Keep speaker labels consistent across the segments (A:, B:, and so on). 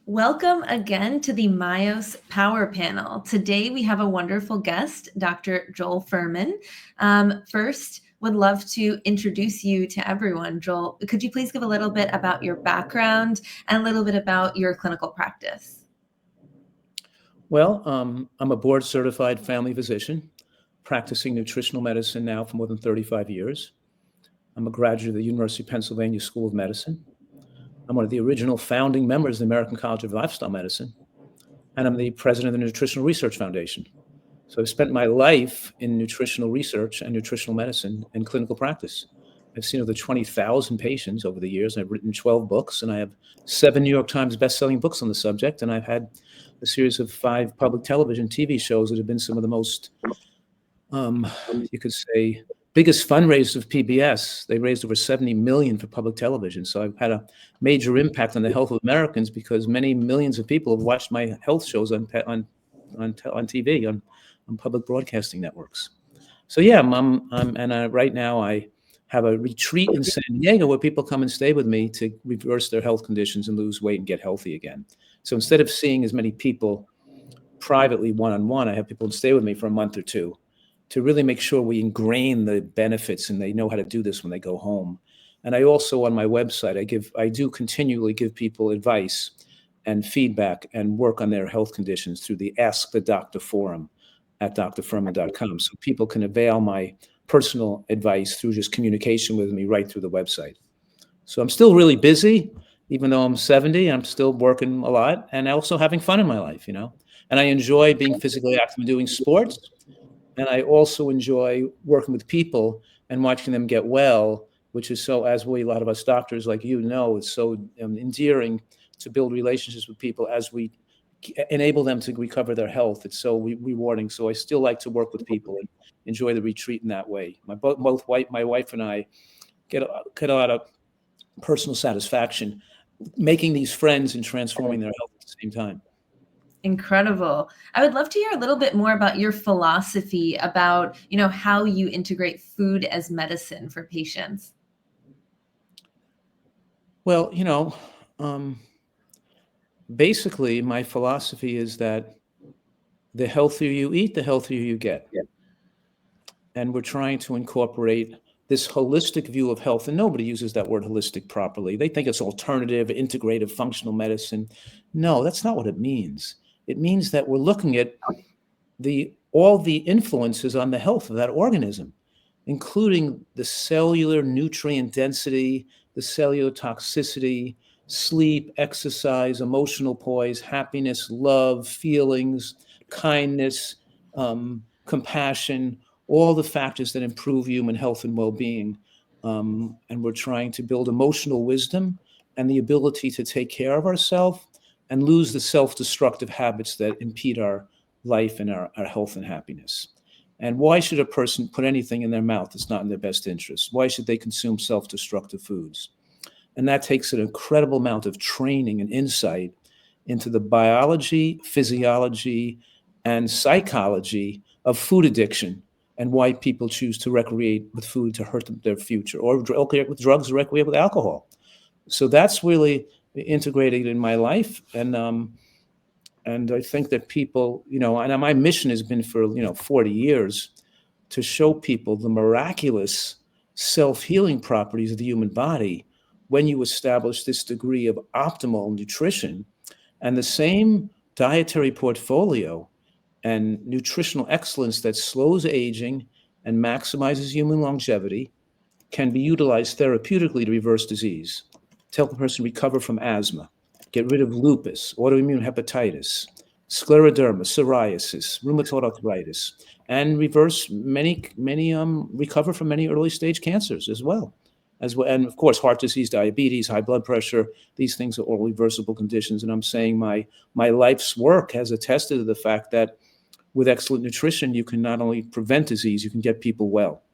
A: Welcome again to the Myos Power Panel. Today we have a wonderful guest, Dr. Joel Fuhrman. First, would love to introduce you to everyone. Joel, could you please give a little bit about your background and a little bit about your clinical practice?
B: Well, I'm a board-certified family physician, practicing nutritional medicine now for more than 35 years. I'm a graduate of the University of Pennsylvania School of Medicine. I'm one of the original founding members of the American College of Lifestyle Medicine, and I'm the president of the Nutritional Research Foundation. So I've spent my life in nutritional research and nutritional medicine and clinical practice. I've seen over 20,000 patients over the years. I've written 12 books, and I have 7 New York Times best-selling books on the subject, and I've had a series of 5 public television TV shows that have been some of the most, you could say, biggest fundraisers of PBS. They raised over 70 million for public television. So I've had a major impact on the health of Americans because many millions of people have watched my health shows on TV, on public broadcasting networks. So yeah, right now I have a retreat in San Diego where people come and stay with me to reverse their health conditions and lose weight and get healthy again. So instead of seeing as many people privately one-on-one, I have people stay with me for a month or two to really make sure we ingrain the benefits and they know how to do this when they go home. And I also, on my website, I do continually give people advice and feedback and work on their health conditions through the Ask the Doctor forum at drfuhrman.com. So people can avail my personal advice through just communication with me right through the website. So I'm still really busy, even though I'm 70, I'm still working a lot and also having fun in my life, And I enjoy being physically active and doing sports. And I also enjoy working with people and watching them get well, which is so, as a lot of us doctors like it's so endearing to build relationships with people as we enable them to recover their health. It's so rewarding. So I still like to work with people and enjoy the retreat in that way. My wife and I get a lot of personal satisfaction making these friends and transforming their health at the same time.
A: Incredible. I would love to hear a little bit more about your philosophy about, how you integrate food as medicine for patients.
B: Well, basically my philosophy is that the healthier you eat, the healthier you get. Yeah. And we're trying to incorporate this holistic view of health, and nobody uses that word holistic properly. They think it's alternative, integrative, functional medicine. No, that's not what it means. It means that we're looking at all the influences on the health of that organism, including the cellular nutrient density, the cellular toxicity, sleep, exercise, emotional poise, happiness, love, feelings, kindness, compassion, all the factors that improve human health and well-being. And we're trying to build emotional wisdom and the ability to take care of ourselves and lose the self-destructive habits that impede our life and our health and happiness. And why should a person put anything in their mouth that's not in their best interest? Why should they consume self-destructive foods? And that takes an incredible amount of training and insight into the biology, physiology, and psychology of food addiction and why people choose to recreate with food to hurt their future, or recreate with drugs, or recreate with alcohol. So that's really integrated in my life. And I think that people, and my mission has been for, 40 years to show people the miraculous self-healing properties of the human body when you establish this degree of optimal nutrition and the same dietary portfolio and nutritional excellence that slows aging and maximizes human longevity can be utilized therapeutically to reverse disease, to help a person recover from asthma, get rid of lupus, autoimmune hepatitis, scleroderma, psoriasis, rheumatoid arthritis, and reverse recover from many early stage cancers as well. And of course, heart disease, diabetes, high blood pressure, these things are all reversible conditions. And I'm saying my life's work has attested to the fact that with excellent nutrition, you can not only prevent disease, you can get people well.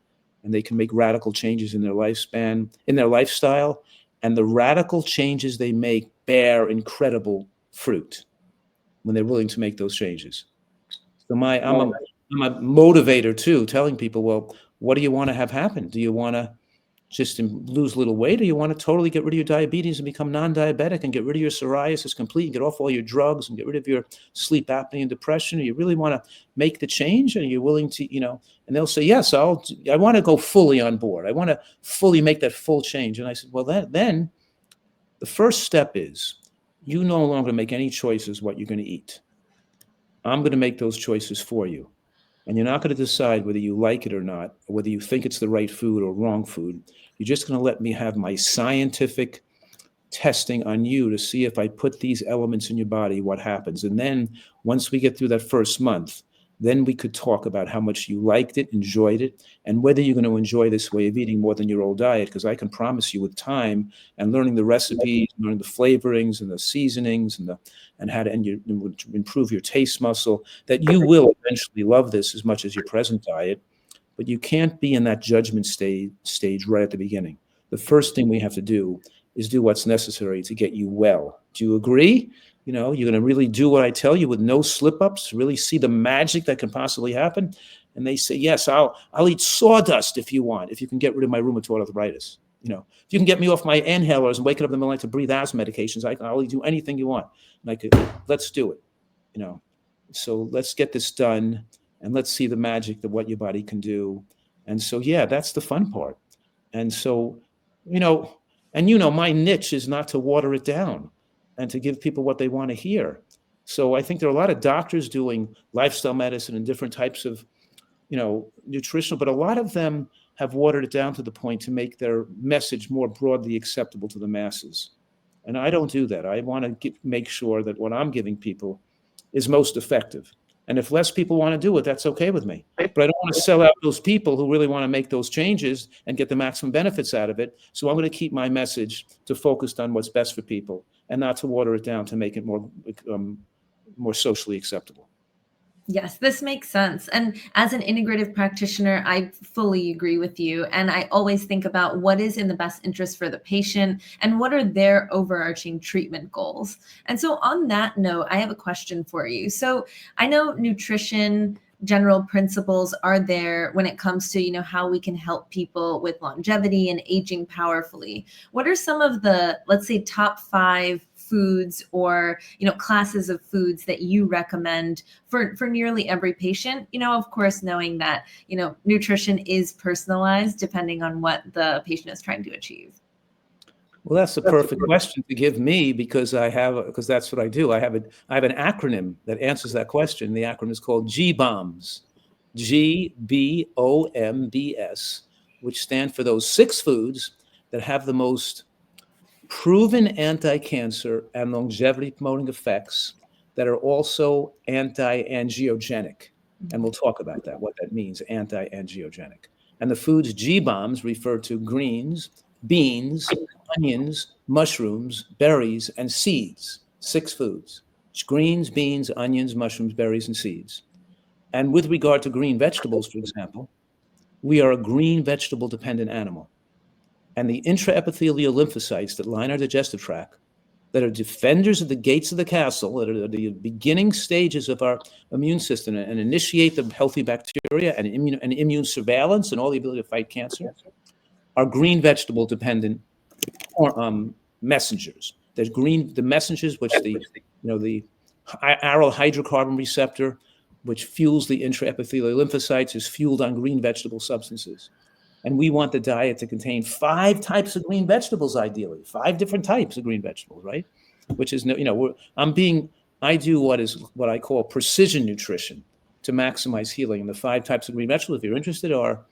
B: And they can make radical changes in their lifespan, in their lifestyle. And the radical changes they make bear incredible fruit when they're willing to make those changes. So I'm a motivator too, telling people, well, what do you want to have happen? Do you want to just to lose a little weight, or you want to totally get rid of your diabetes and become non-diabetic and get rid of your psoriasis completely and get off all your drugs and get rid of your sleep apnea and depression, or you really want to make the change and you're willing to, and they'll say, yes, I want to go fully on board. I want to fully make that full change. And I said, well, then the first step is you no longer make any choices what you're going to eat. I'm going to make those choices for you. And you're not going to decide whether you like it or not, or whether you think it's the right food or wrong food. You're just going to let me have my scientific testing on you to see if I put these elements in your body, what happens. And then once we get through that first month, then we could talk about how much you liked it, enjoyed it, and whether you're going to enjoy this way of eating more than your old diet. Because I can promise you with time and learning the recipes, learning the flavorings and the seasonings and how to improve your taste muscle, that you will eventually love this as much as your present diet. But you can't be in that judgment stage right at the beginning. The first thing we have to do is do what's necessary to get you well. Do you agree? You're going to really do what I tell you with no slip-ups, really see the magic that can possibly happen? And they say, yes, I'll eat sawdust if you want, if you can get rid of my rheumatoid arthritis. If you can get me off my inhalers and waking up in the middle of the night to breathe asthma medications, I'll do anything you want. Let's do it. So let's get this done and let's see the magic of what your body can do. And so, yeah, that's the fun part. And so, my niche is not to water it down and to give people what they want to hear. So I think there are a lot of doctors doing lifestyle medicine and different types of, nutritional, but a lot of them have watered it down to the point to make their message more broadly acceptable to the masses. And I don't do that. I want to make sure that what I'm giving people is most effective. And if less people want to do it, that's okay with me. But I don't want to sell out those people who really want to make those changes and get the maximum benefits out of it. So I'm going to keep my message to focused on what's best for people and not to water it down to make it more socially acceptable.
A: Yes, this makes sense. And as an integrative practitioner, I fully agree with you. And I always think about what is in the best interest for the patient and what are their overarching treatment goals. And so on that note, I have a question for you. So I know nutrition general principles are there when it comes to, how we can help people with longevity and aging powerfully. What are some of the, let's say, top 5 foods or, classes of foods that you recommend for nearly every patient? Of course, knowing that, nutrition is personalized depending on what the patient is trying to achieve.
B: Well, that's the perfect question to give me because that's what I do. I have an acronym that answers that question. The acronym is called GBOMBS, GBOMBS, which stand for those 6 foods that have the most proven anti-cancer and longevity promoting effects that are also anti-angiogenic. And we'll talk about that, what that means, anti-angiogenic. And the foods GBOMBS refer to greens, beans, onions, mushrooms, berries, and seeds. 6 foods. It's greens, beans, onions, mushrooms, berries, and seeds. And with regard to green vegetables, for example, we are a green vegetable dependent animal. And the intraepithelial lymphocytes that line our digestive tract, that are defenders of the gates of the castle, that are the beginning stages of our immune system and initiate the healthy bacteria and immune surveillance and all the ability to fight cancer, are green vegetable dependent messengers. There's the messengers which the aryl hydrocarbon receptor, which fuels the intraepithelial lymphocytes, is fueled on green vegetable substances. And we want the diet to contain 5 types of green vegetables, ideally, 5 different types of green vegetables, right? Which is, I do what I call precision nutrition to maximize healing. And the 5 types of green vegetables, if you're interested, are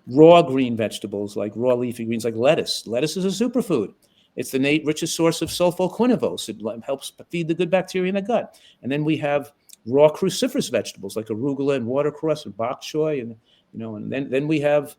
B: raw green vegetables, like raw leafy greens, like lettuce. Lettuce is a superfood. It's the richest source of sulfoquinavose. It helps feed the good bacteria in the gut. And then we have raw cruciferous vegetables, like arugula and watercress and bok choy, and then we have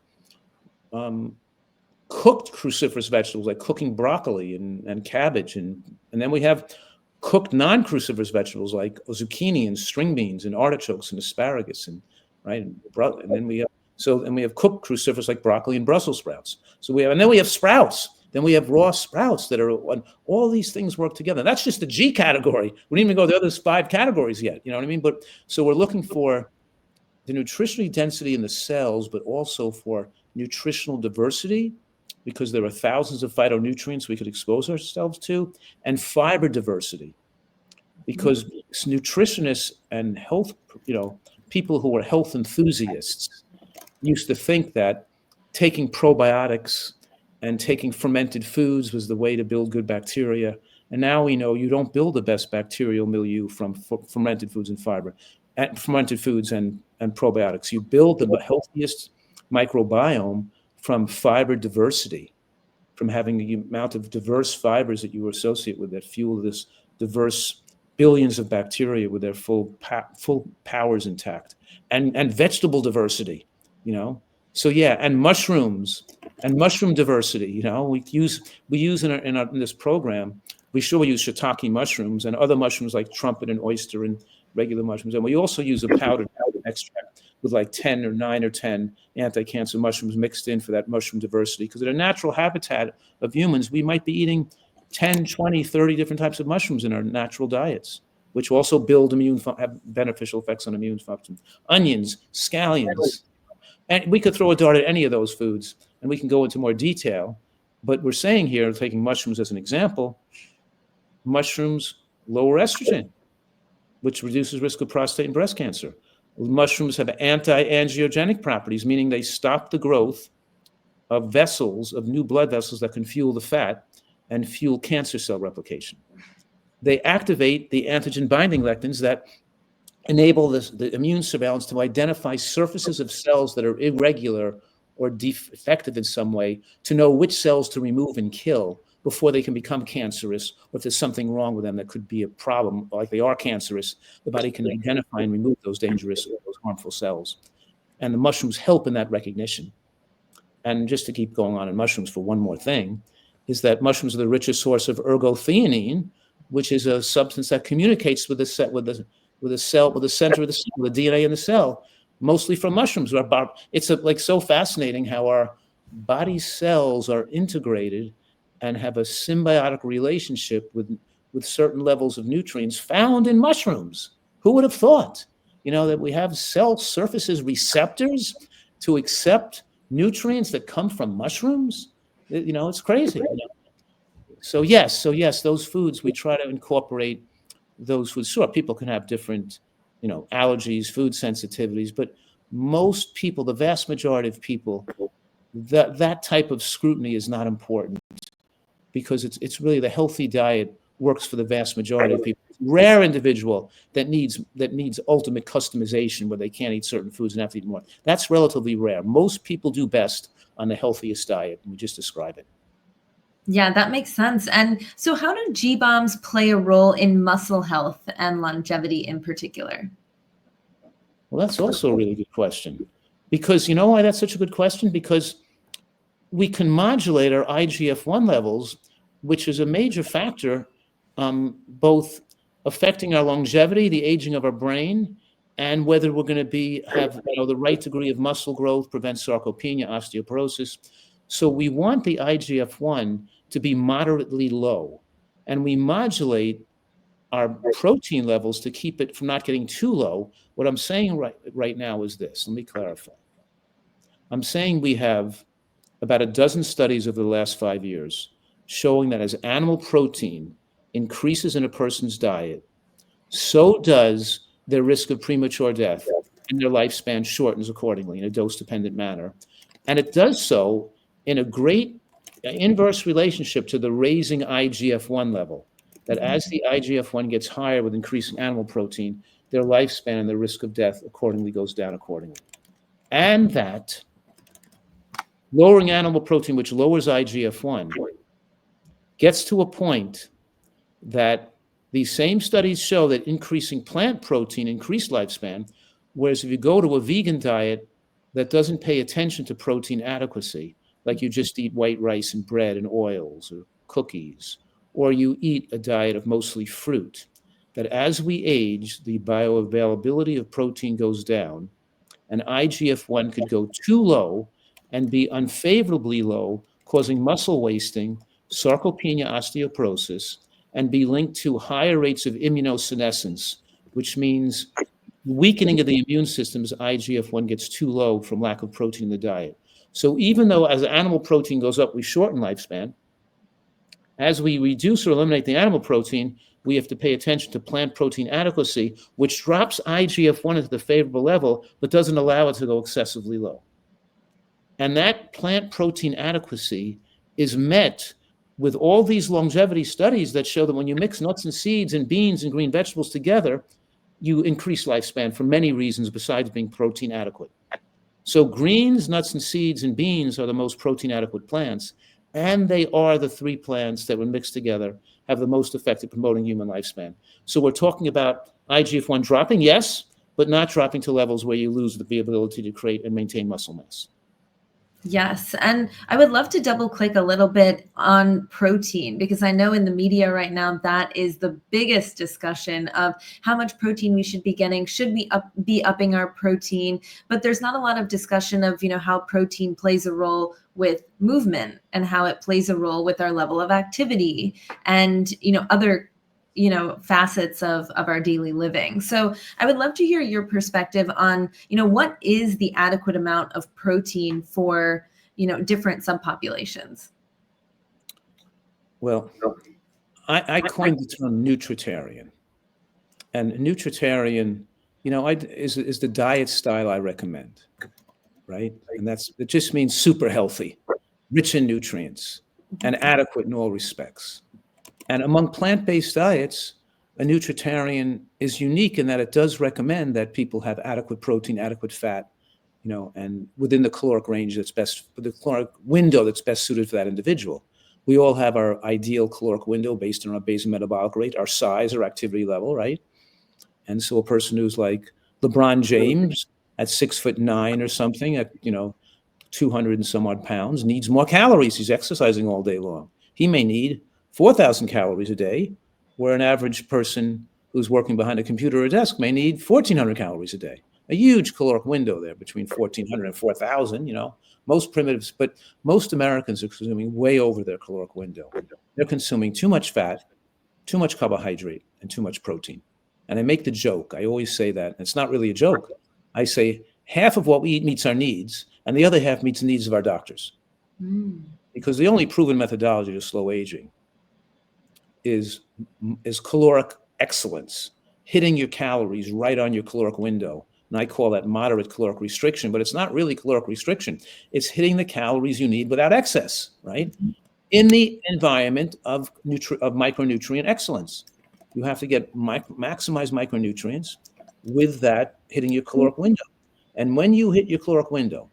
B: cooked cruciferous vegetables, like cooking broccoli and cabbage, and then we have cooked non-cruciferous vegetables like zucchini and string beans and artichokes and asparagus and then we have cooked cruciferous like broccoli and Brussels sprouts. And then we have sprouts. Then we have raw sprouts that are, all these things work together. That's just the G category. We didn't even go to the other 5 categories yet. You know what I mean? But so we're looking for the nutritional density in the cells, but also for nutritional diversity because there are thousands of phytonutrients we could expose ourselves to, and fiber diversity, because nutritionists and health, people who are health enthusiasts used to think that taking probiotics and taking fermented foods was the way to build good bacteria. And now we know you don't build the best bacterial milieu from fermented foods and fiber, and fermented foods and probiotics. You build the healthiest microbiome from fiber diversity, from having the amount of diverse fibers that you associate with that fuel this diverse billions of bacteria with their full powers intact, and vegetable diversity, So yeah, and mushrooms and mushroom diversity. We use in this program. We use shiitake mushrooms and other mushrooms like trumpet and oyster and regular mushrooms, and we also use a powdered extract with like 10 or 9 or 10 anti-cancer mushrooms mixed in for that mushroom diversity. Because in a natural habitat of humans, we might be eating 10, 20, 30 different types of mushrooms in our natural diets, which also have beneficial effects on immune function. Onions, scallions. And we could throw a dart at any of those foods, and we can go into more detail. But we're saying here, taking mushrooms as an example, mushrooms lower estrogen, which reduces risk of prostate and breast cancer. Mushrooms have anti-angiogenic properties, meaning they stop the growth of vessels, of new blood vessels that can fuel the fat and fuel cancer cell replication. They activate the antigen binding lectins that enable the immune surveillance to identify surfaces of cells that are irregular or defective in some way, to know which cells to remove and kill before they can become cancerous, or if there's something wrong with them that could be a problem, like they are cancerous, the body can identify and remove those dangerous or those harmful cells. And the mushrooms help in that recognition. And just to keep going on in mushrooms for one more thing, is that mushrooms are the richest source of ergothioneine, which is a substance that communicates with the center of the cell, with the DNA in the cell, mostly from mushrooms. It's so fascinating how our body cells are integrated and have a symbiotic relationship with certain levels of nutrients found in mushrooms. Who would have thought, that we have cell surfaces receptors to accept nutrients that come from mushrooms? It's crazy. So yes, those foods, we try to incorporate those foods. Sure, people can have different, allergies, food sensitivities, but most people, the vast majority of people, that type of scrutiny is not important, because it's really the healthy diet works for the vast majority of people. Rare individual that needs ultimate customization where they can't eat certain foods and have to eat more. That's relatively rare. Most people do best on the healthiest diet, and we just describe it.
A: Yeah, that makes sense. And so how do G-BOMBs play a role in muscle health and longevity in particular?
B: Well, that's also a really good question. Because you know why that's such a good question? Because we can modulate our IGF-1 levels, which is a major factor, both affecting our longevity, the aging of our brain, and whether we're going to have the right degree of muscle growth, prevent sarcopenia, osteoporosis. So we want the IGF-1 to be moderately low, and we modulate our protein levels to keep it from not getting too low. What I'm saying right now is this. Let me clarify. I'm saying we have about a dozen studies over the last 5 years showing that as animal protein increases in a person's diet, so does their risk of premature death, and their lifespan shortens accordingly in a dose-dependent manner. And it does so in a great inverse relationship to the raising IGF-1 level, that as the IGF-1 gets higher with increasing animal protein, their lifespan and the risk of death accordingly goes down accordingly. And that lowering animal protein, which lowers IGF-1, gets to a point that these same studies show that increasing plant protein increased lifespan, whereas if you go to a vegan diet that doesn't pay attention to protein adequacy, like you just eat white rice and bread and oils or cookies, or you eat a diet of mostly fruit, that as we age, the bioavailability of protein goes down, and IGF-1 could go too low and be unfavorably low, causing muscle wasting, sarcopenia, osteoporosis, and be linked to higher rates of immunosenescence, which means weakening of the immune system as IGF-1 gets too low from lack of protein in the diet. So even though as animal protein goes up, we shorten lifespan, as we reduce or eliminate the animal protein, we have to pay attention to plant protein adequacy, which drops IGF-1 into the favorable level, but doesn't allow it to go excessively low. And that plant protein adequacy is met with all these longevity studies that show that when you mix nuts and seeds and beans and green vegetables together, you increase lifespan for many reasons besides being protein adequate. So greens, nuts, and seeds and beans are the most protein adequate plants, and they are the three plants that, when mixed together, have the most effect at promoting human lifespan. So we're talking about IGF-1 dropping, yes, but not dropping to levels where you lose the ability to create and maintain muscle mass.
A: Yes. And I would love to double click a little bit on protein, because I know in the media right now, that is the biggest discussion of how much protein we should be getting. Should we be upping our protein? But there's not a lot of discussion of, how protein plays a role with movement and how it plays a role with our level of activity and, other facets of our daily living. So I would love to hear your perspective on, what is the adequate amount of protein for, different subpopulations?
B: Well, I coined the term nutritarian. And nutritarian, is the diet style I recommend, right? And it just means super healthy, rich in nutrients, and adequate in all respects. And among plant-based diets, a nutritarian is unique in that it does recommend that people have adequate protein, adequate fat, and within the caloric range that's best, the caloric window that's best suited for that individual. We all have our ideal caloric window based on our basal metabolic rate, our size, our activity level, right? And so a person who's like LeBron James at 6'9" or something, at 200 and some odd pounds, needs more calories. He's exercising all day long. He may need 4,000 calories a day, where an average person who's working behind a computer or a desk may need 1,400 calories a day. A huge caloric window there between 1,400 and 4,000, most primitives, but most Americans are consuming way over their caloric window. They're consuming too much fat, too much carbohydrate, and too much protein. And I make the joke, I always say that, and it's not really a joke. I say half of what we eat meets our needs, and the other half meets the needs of our doctors. Because the only proven methodology to slow aging is caloric excellence, hitting your calories right on your caloric window. And I call that moderate caloric restriction, but it's not really caloric restriction. It's hitting the calories you need without excess, right? In the environment of micronutrient excellence. You have to get maximize micronutrients with that hitting your caloric window. And when you hit your caloric window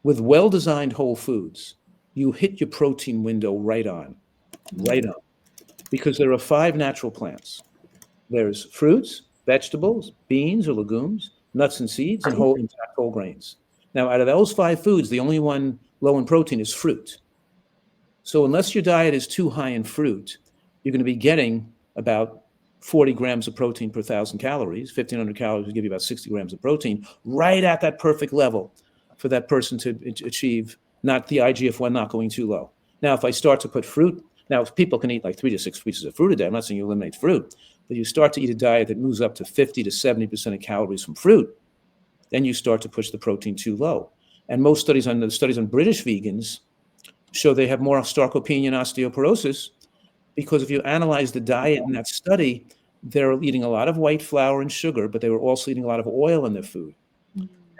B: with well-designed whole foods, you hit your protein window right on. Because there are 5 natural plants. There's fruits, vegetables, beans or legumes, nuts and seeds, and intact whole grains. Now, out of those 5 foods, the only one low in protein is fruit. So unless your diet is too high in fruit, you're going to be getting about 40 grams of protein per 1,000 calories. 1,500 calories will give you about 60 grams of protein, right at that perfect level for that person to achieve not the IGF-1 not going too low. Now, if I start to put fruit, now people can eat like 3 to 6 pieces of fruit a day. I'm not saying you eliminate fruit, but you start to eat a diet that moves up to 50 to 70% of calories from fruit, then you start to push the protein too low. And most studies on British vegans show they have more sarcopenia and osteoporosis, because if you analyze the diet in that study, they're eating a lot of white flour and sugar, but they were also eating a lot of oil in their food.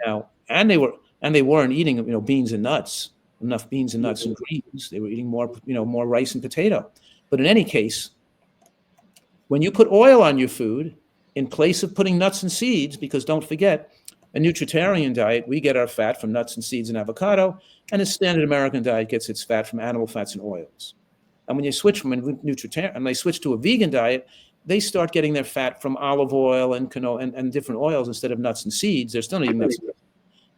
B: Now, and they weren't eating, beans and nuts, enough beans and nuts and greens. They were eating more, more rice and potato. But in any case, when you put oil on your food in place of putting nuts and seeds, because don't forget, a nutritarian diet, we get our fat from nuts and seeds and avocado, and a standard American diet gets its fat from animal fats and oils. And when you switch from a nutritarian, and they switch to a vegan diet, they start getting their fat from olive oil and canola and different oils instead of nuts and seeds. They're still not eating nuts.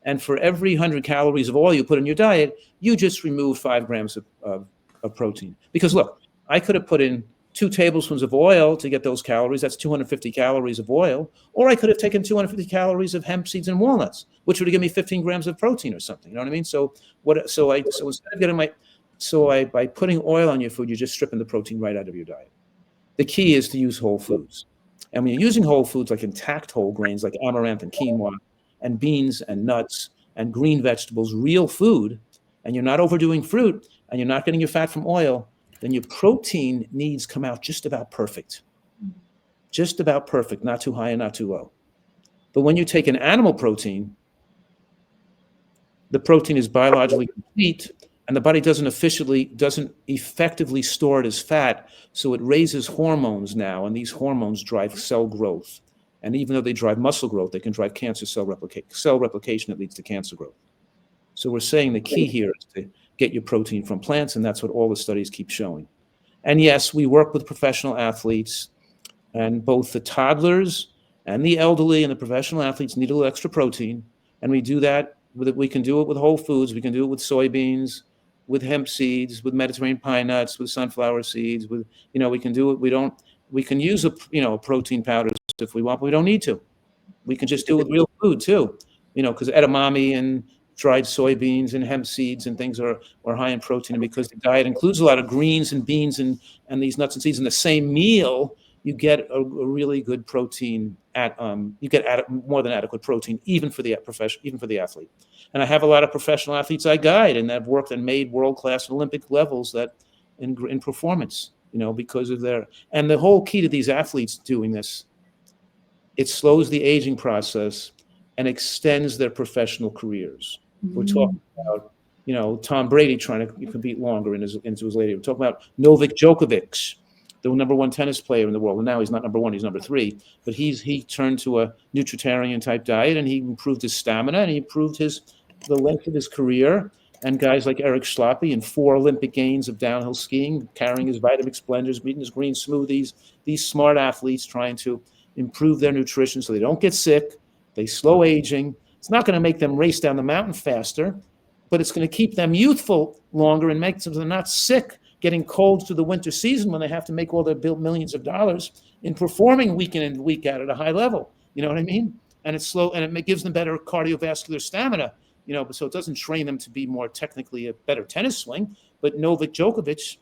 B: And for every 100 calories of oil you put in your diet, you just remove 5 grams of protein. Because look, I could have put in 2 tablespoons of oil to get those calories. That's 250 calories of oil. Or I could have taken 250 calories of hemp seeds and walnuts, which would have given me 15 grams of protein or something. You know what I mean? So instead of getting by putting oil on your food, you're just stripping the protein right out of your diet. The key is to use whole foods. And when you're using whole foods like intact whole grains like amaranth and quinoa and beans and nuts and green vegetables, real food, and you're not overdoing fruit, and you're not getting your fat from oil, then your protein needs come out just about perfect. Just about perfect, not too high and not too low. But when you take an animal protein, the protein is biologically complete, and the body doesn't effectively store it as fat, so it raises hormones now, and these hormones drive cell growth. And even though they drive muscle growth, they can drive cancer cell replication that leads to cancer growth. So we're saying the key here is to get your protein from plants, and that's what all the studies keep showing. And yes, we work with professional athletes, and both the toddlers and the elderly and the professional athletes need a little extra protein, and we do that. We can do it with whole foods. We can do it with soybeans, with hemp seeds, with Mediterranean pine nuts, with sunflower seeds. We can do it. We can use a protein powder if we want, but we don't need to. We can just do it with real food too, because edamame and dried soybeans and hemp seeds and things are high in protein. And because the diet includes a lot of greens and beans and these nuts and seeds in the same meal, you get a really good protein. You get more than adequate protein, even for the athlete. And I have a lot of professional athletes I guide and that have worked and made world-class Olympic levels that in performance, because of and the whole key to these athletes doing this, it slows the aging process and extends their professional careers. We're talking about, Tom Brady trying to compete longer into his later. We're talking about Novak Djokovic, the number one tennis player in the world. And now he's not number one, he's number 3. But he turned to a Nutritarian type diet, and he improved his stamina, and he improved the length of his career. And guys like Eric Schlappi in 4 Olympic games of downhill skiing, carrying his Vitamix blenders, eating his green smoothies, these smart athletes trying to improve their nutrition so they don't get sick, they slow aging. It's not going to make them race down the mountain faster, but it's going to keep them youthful longer and make them not sick, getting cold through the winter season when they have to make all their millions of dollars in performing week in and week out at a high level. You know what I mean? And it's slow, and it gives them better cardiovascular stamina, so it doesn't train them to be more technically a better tennis swing. But Novak Djokovic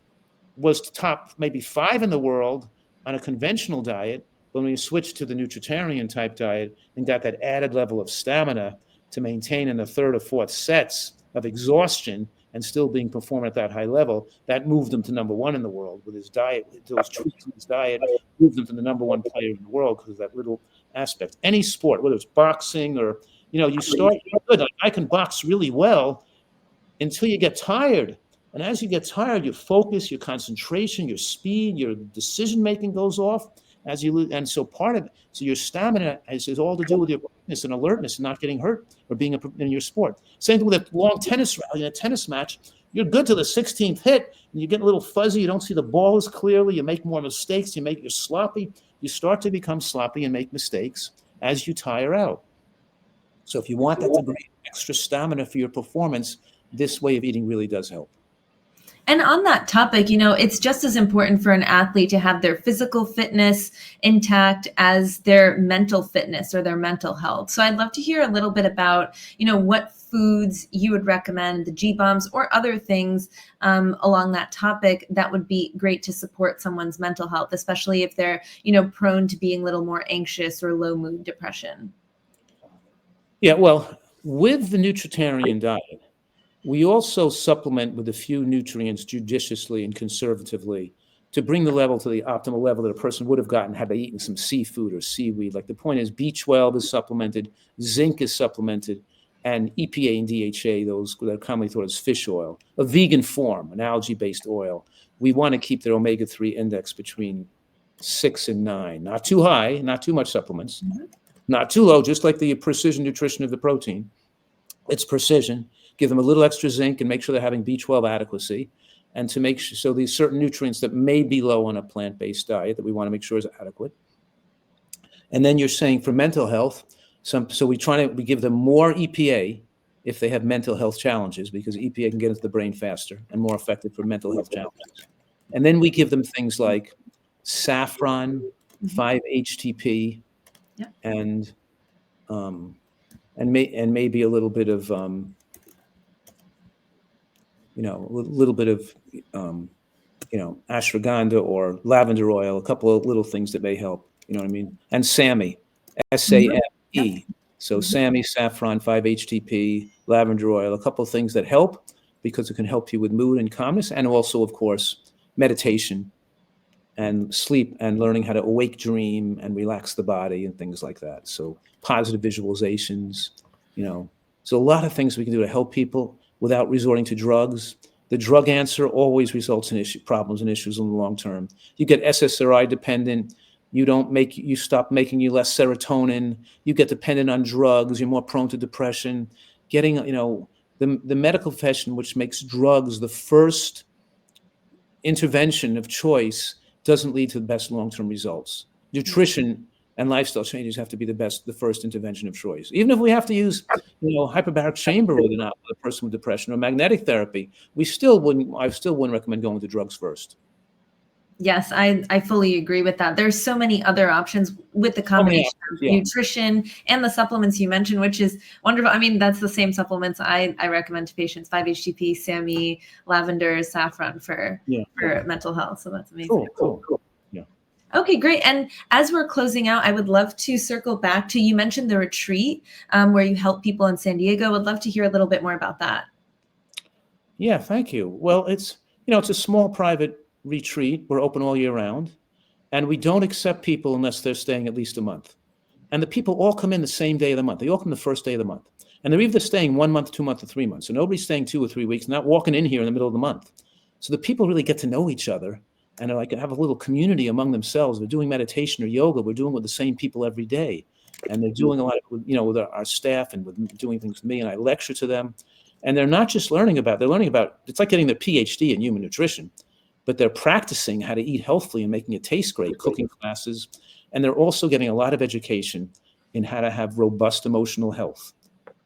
B: was top maybe 5 in the world on a conventional diet. But when you switch to the Nutritarian type diet and got that added level of stamina to maintain in the 3rd or 4th sets of exhaustion and still being performed at that high level, that moved him to number 1 in the world with his diet. Those tweaks in his diet moved him to the number 1 player in the world because of that little aspect. Any sport, whether it's boxing or, you start good. Like I can box really well until you get tired. And as you get tired, your focus, your concentration, your speed, your decision-making goes off. So your stamina is all to do with your quickness and alertness and not getting hurt or being in your sport. Same thing with a long tennis rally in a tennis match. You're good to the 16th hit, and you get a little fuzzy. You don't see the ball as clearly. You make more mistakes. You're sloppy. You start to become sloppy and make mistakes as you tire out. So if you want that to bring extra stamina for your performance, this way of eating really does help.
A: And on that topic, it's just as important for an athlete to have their physical fitness intact as their mental fitness or their mental health. So I'd love to hear a little bit about, what foods you would recommend, the G-bombs or other things along that topic that would be great to support someone's mental health, especially if they're, prone to being a little more anxious or low mood depression.
B: Yeah, well, with the Nutritarian diet, we also supplement with a few nutrients judiciously and conservatively to bring the level to the optimal level that a person would have gotten had they eaten some seafood or seaweed. Like the point is B12 is supplemented, zinc is supplemented, and EPA and DHA, those that are commonly thought as fish oil, a vegan form, an algae-based oil. We want to keep their omega-3 index between 6 and 9. Not too high, not too much supplements, not too low, just like the precision nutrition of the protein. It's precision. Give them a little extra zinc and make sure they're having B12 adequacy, and to make sure, so these certain nutrients that may be low on a plant-based diet that we want to make sure is adequate. And then you're saying for mental health, so we give them more EPA if they have mental health challenges, because EPA can get into the brain faster and more effective for mental health challenges. And then we give them things like saffron, 5-HTP, and maybe a little bit of ashwagandha or lavender oil, a couple of little things that may help, you know what I mean? And SAMe, SAME. So SAMe, saffron, 5-HTP, lavender oil, a couple of things that help because it can help you with mood and calmness, and also, of course, meditation and sleep and learning how to awake dream and relax the body and things like that. So positive visualizations, so a lot of things we can do to help people without resorting to drugs. The drug answer always results in problems and issues in the long term. You get SSRI dependent. You stop making you less serotonin. You get dependent on drugs. You're more prone to depression. Getting, the medical profession, which makes drugs the first intervention of choice, doesn't lead to the best long-term results. Nutrition and lifestyle changes have to be the first intervention of choice. Even if we have to use, hyperbaric chamber with a person with depression or magnetic therapy, I still wouldn't recommend going to drugs first.
A: Yes, I fully agree with that. There's so many other options with the combination of nutrition and the supplements you mentioned, which is wonderful. I mean, that's the same supplements I recommend to patients: 5-HTP, SAMe, lavender, saffron for mental health. So that's amazing.
B: Cool. Yeah.
A: Okay, great. And as we're closing out, I would love to circle back to, you mentioned the retreat where you help people in San Diego. I would love to hear a little bit more about that.
B: Yeah, thank you. Well, it's a small private retreat. We're open all year round, and we don't accept people unless they're staying at least a month. And the people all come in the same day of the month. They all come the first day of the month. And they're either staying 1 month, 2 months, or 3 months. So nobody's staying 2 or 3 weeks, not walking in here in the middle of the month. So the people really get to know each other and are like have a little community among themselves. They're doing meditation or yoga. We're doing with the same people every day. And they're doing a lot of, with our staff and with doing things with me, and I lecture to them. And they're not just learning about, it's like getting their PhD in human nutrition, but they're practicing how to eat healthfully and making it taste great, cooking classes. And they're also getting a lot of education in how to have robust emotional health,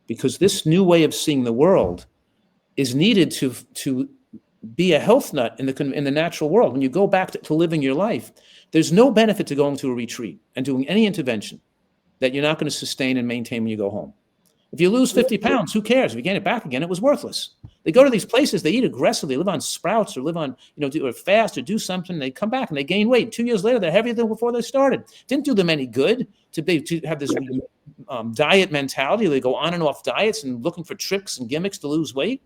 B: because this new way of seeing the world is needed to be a health nut in the natural world. When you go back to living your life, there's no benefit to going to a retreat and doing any intervention that you're not going to sustain and maintain when you go home. If you lose 50 pounds, who cares? If you gain it back again, it was worthless. They go to these places, they eat aggressively, live on sprouts or live on, or fast or do something. They come back and they gain weight. 2 years later, they're heavier than before they started. Didn't do them any good to have this diet mentality. They go on and off diets and looking for tricks and gimmicks to lose weight.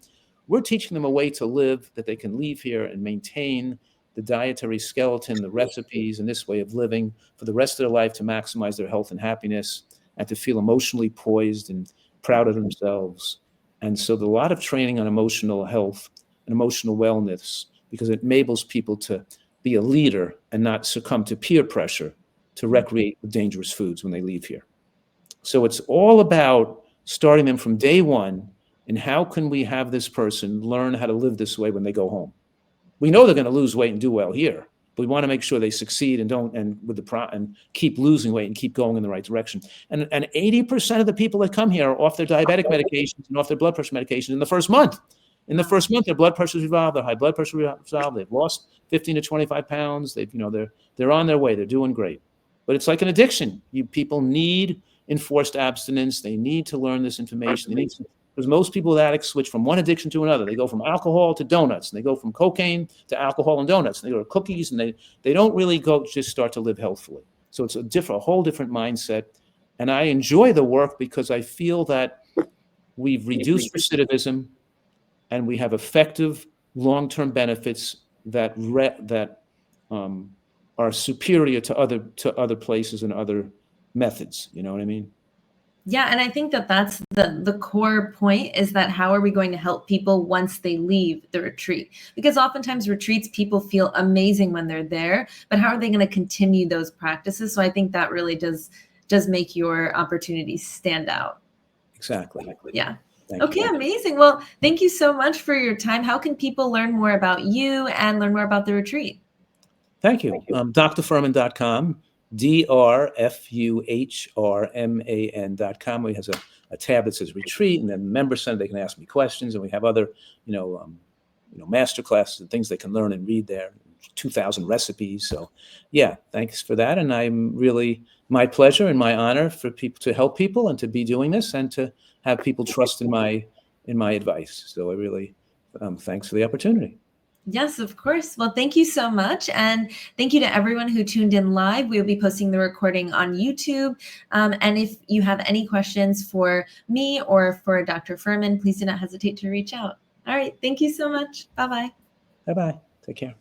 B: We're teaching them a way to live that they can leave here and maintain the dietary skeleton, the recipes, and this way of living for the rest of their life to maximize their health and happiness and to feel emotionally poised and proud of themselves. And so there's a lot of training on emotional health and emotional wellness, because it enables people to be a leader and not succumb to peer pressure to recreate with dangerous foods when they leave here. So it's all about starting them from day one, and how can we have this person learn how to live this way when they go home? We know they're going to lose weight and do well here, but we want to make sure they succeed and keep losing weight and keep going in the right direction. And 80% of the people that come here are off their diabetic medications and off their blood pressure medications in the first month. In the first month, their blood pressure is resolved, their high blood pressure is resolved, they've lost 15 to 25 pounds, they're on their way, they're doing great. But it's like an addiction. People need enforced abstinence. They need to learn this information. Because most people with addicts switch from one addiction to another. They go from alcohol to donuts, and they go from cocaine to alcohol and donuts, and they go to cookies, and they don't really just start to live healthfully. So it's a whole different mindset. And I enjoy the work because I feel that we've reduced recidivism, and we have effective long-term benefits that are superior to other places and other methods. You know what I mean?
A: Yeah, and I think that's the core point, is that how are we going to help people once they leave the retreat? Because oftentimes retreats, people feel amazing when they're there, but how are they going to continue those practices? So I think that really does make your opportunities stand out.
B: Exactly.
A: Yeah. Okay, amazing. Well, thank you so much for your time. How can people learn more about you and learn more about the retreat?
B: Thank you. drfuhrman.com. drfuhrman.com. We has a tab that says retreat, and then member center. They can ask me questions, and we have other, master classes and things they can learn and read there. 2,000 recipes. So, yeah, thanks for that. And I'm really, my pleasure and my honor for people to help people and to be doing this and to have people trust in my advice. So I really, thanks for the opportunity.
A: Yes, of course. Well, thank you so much. And thank you to everyone who tuned in live. We'll be posting the recording on YouTube. And if you have any questions for me or for Dr. Fuhrman, please do not hesitate to reach out. All right. Thank you so much. Bye-bye.
B: Bye-bye. Take care.